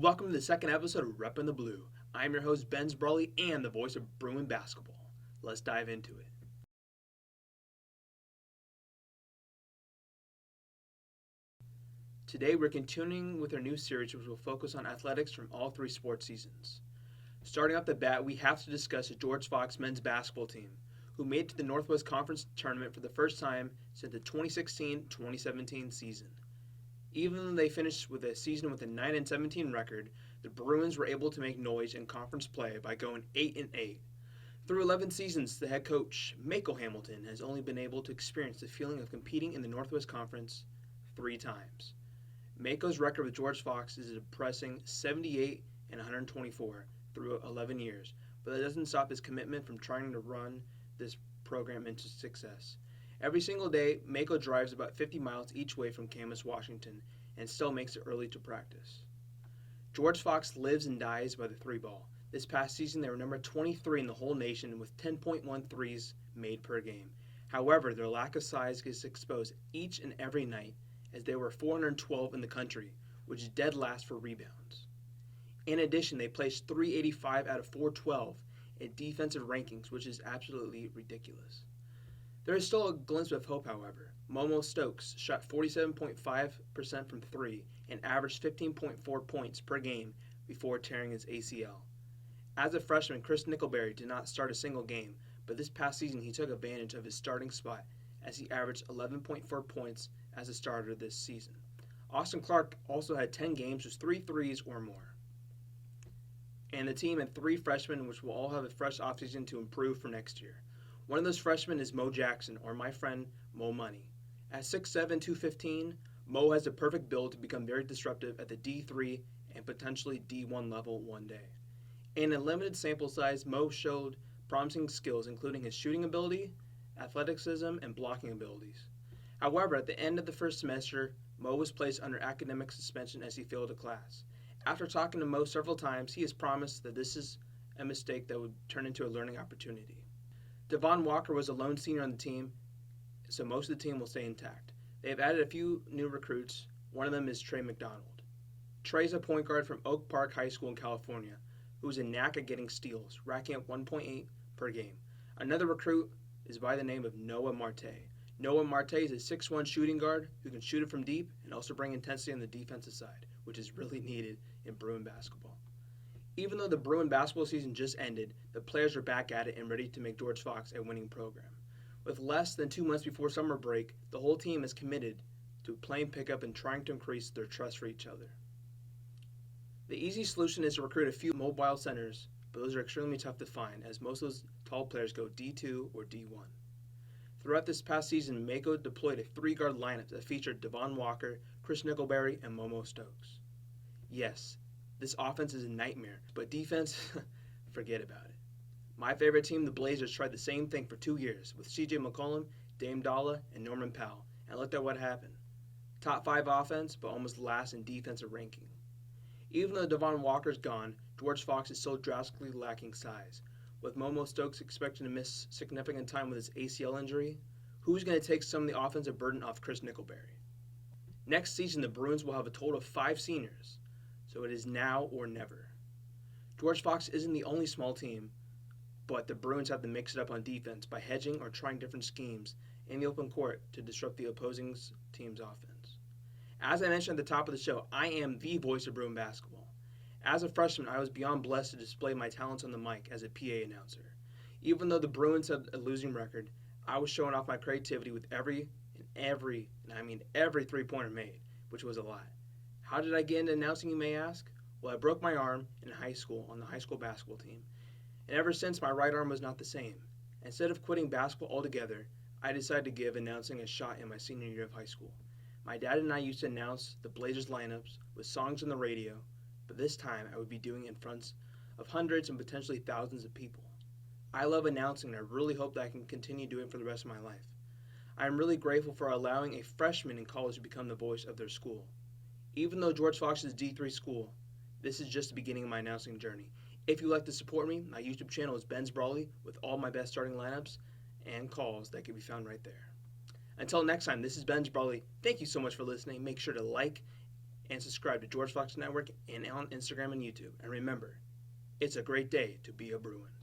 Welcome to the second episode of Reppin the Blue. I'm your host, Ben Brawley, and the voice of Bruin basketball. Let's dive into it. Today, we're continuing with our new series, which will focus on athletics from all three sports seasons. Starting off the bat, we have to discuss the George Fox men's basketball team, who made it to the Northwest Conference tournament for the first time since the 2016-2017 season. Even though they finished with a season with a 9-17 record, the Bruins were able to make noise in conference play by going 8-8. Through 11 seasons, the head coach, Mako Hamilton, has only been able to experience the feeling of competing in the Northwest Conference 3 times. Mako's record with George Fox is a depressing 78-124 through 11 years, but that doesn't stop his commitment from trying to run this program into success. Every single day, Mako drives about 50 miles each way from Camas, Washington, and still makes it early to practice. George Fox lives and dies by the 3-ball. This past season, they were number 23 in the whole nation with 10.1 threes made per game. However, their lack of size gets exposed each and every night, as they were 412 in the country, which is dead last for rebounds. In addition, they placed 385 out of 412 in defensive rankings, which is absolutely ridiculous. There is still a glimpse of hope, however. Momo Stokes shot 47.5% from 3 and averaged 15.4 points per game before tearing his ACL. As a freshman, Chris Nickelberry did not start a single game, but this past season he took advantage of his starting spot as he averaged 11.4 points as a starter this season. Austin Clark also had 10 games with 3 threes or more. And the team had 3 freshmen, which will all have a fresh offseason to improve for next year. One of those freshmen is Mo Jackson, or my friend Mo Money. At 6'7", 215, Mo has the perfect build to become very disruptive at the D3 and potentially D1 level one day. In a limited sample size, Mo showed promising skills, including his shooting ability, athleticism, and blocking abilities. However, at the end of the first semester, Mo was placed under academic suspension as he failed a class. After talking to Mo several times, he has promised that this is a mistake that would turn into a learning opportunity. Devon Walker was a lone senior on the team, so most of the team will stay intact. They have added a few new recruits. One of them is Trey McDonald. Trey is a point guard from Oak Park High School in California, who has a knack at getting steals, racking up 1.8 per game. Another recruit is by the name of Noah Marte. Noah Marte is a 6'1" shooting guard who can shoot it from deep and also bring intensity on the defensive side, which is really needed in Bruin basketball. Even though the Bruin basketball season just ended, the players are back at it and ready to make George Fox a winning program. With less than 2 months before summer break, the whole team is committed to playing pickup and trying to increase their trust for each other. The easy solution is to recruit a few mobile centers, but those are extremely tough to find, as most of those tall players go D2 or D1. Throughout this past season, Mako deployed a 3-guard lineup that featured Devon Walker, Chris Nickelberry, and Momo Stokes. Yes, this offense is a nightmare, but defense, forget about it. My favorite team, the Blazers, tried the same thing for 2 years with CJ McCollum, Dame Dalla, and Norman Powell, and looked at what happened. Top 5 offense, but almost last in defensive ranking. Even though Devon Walker's gone, George Fox is still drastically lacking size. With Momo Stokes expected to miss significant time with his ACL injury, who's going to take some of the offensive burden off Chris Nickelberry? Next season, the Bruins will have a total of 5 seniors, so it is now or never. George Fox isn't the only small team, but the Bruins have to mix it up on defense by hedging or trying different schemes in the open court to disrupt the opposing team's offense. As I mentioned at the top of the show, I am the voice of Bruin basketball. As a freshman, I was beyond blessed to display my talents on the mic as a PA announcer. Even though the Bruins had a losing record, I was showing off my creativity with every 3-pointer made, which was a lot. How did I get into announcing, you may ask? Well, I broke my arm in high school on the high school basketball team, and ever since my right arm was not the same. Instead of quitting basketball altogether, I decided to give announcing a shot in my senior year of high school. My dad and I used to announce the Blazers lineups with songs on the radio, but this time I would be doing it in front of hundreds and potentially thousands of people. I love announcing, and I really hope that I can continue doing it for the rest of my life. I am really grateful for allowing a freshman in college to become the voice of their school. Even though George Fox is D3 school, this is just the beginning of my announcing journey. If you'd like to support me, my YouTube channel is Ben's Brawley with all my best starting lineups and calls that can be found right there. Until next time, this is Ben's Brawley. Thank you so much for listening. Make sure to like and subscribe to George Fox Network and on Instagram and YouTube. And remember, it's a great day to be a Bruin.